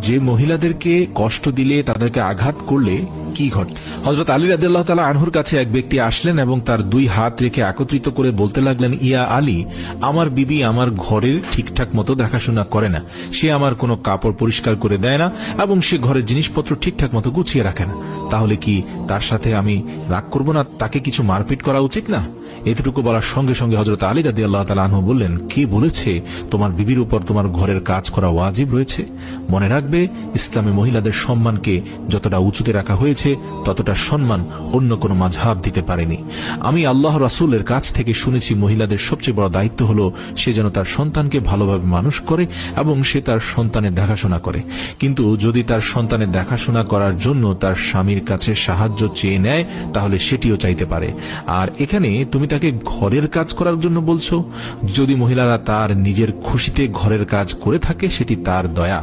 যে মহিলাদেরকে কষ্ট দিলে, তাদেরকে আঘাত করলে কি ঘটে। হযরত আলী রাদিয়াল্লাহু তাআলা আনহুর কাছে এক ব্যক্তি আসলেন এবং তার দুই হাত রেখে একত্রিত করে বলতে লাগলেন, ইয়া আলী, আমার বিবি আমার ঘরের ঠিকঠাক মতো দেখাশোনা করে না, সে আমার কোনো কাপড় পরিষ্কার করে দেয় না এবং সে ঘরের জিনিসপত্র ঠিকঠাক মতো গুছিয়ে রাখে না। তাহলে কি তার সাথে আমি রাগ করব না? তাকে কিছু মারপিট করা উচিত না? এতটুকু বলার সঙ্গে সঙ্গে হযরত আলী রাদিয়াল্লাহু তাআলা আনহু বললেন, কে বলেছে তোমার বিবির উপর তোমার ঘরের কাজ করা ওয়াজিব রয়েছে? মনে রাখবে, ইসলামে মহিলাদের সম্মানকে যতটা উঁচুতে রাখা হয়েছে ততটা সম্মান অন্য কোনো মাযহাব দিতে পারেনি। আমি আল্লাহ রাসূলের কাছ থেকে শুনেছি, মহিলাদের সবচেয়ে বড় দায়িত্ব হলো সে যেন তার সন্তানকে ভালোভাবে মানুষ করে এবং সে তার সন্তানের দেখাশোনা করে। কিন্তু যদি তার সন্তানের দেখাশোনা করার জন্য তার স্বামীর কাছে সাহায্য চেয়ে নেয়, তাহলে সেটিও চাইতে পারে। আর এখানে তুমি তাকে ঘরের কাজ করার জন্য বলছো। যদি মহিলারা তার নিজের খুশিতে ঘরের কাজ করে থাকে, সেটি তার দয়া।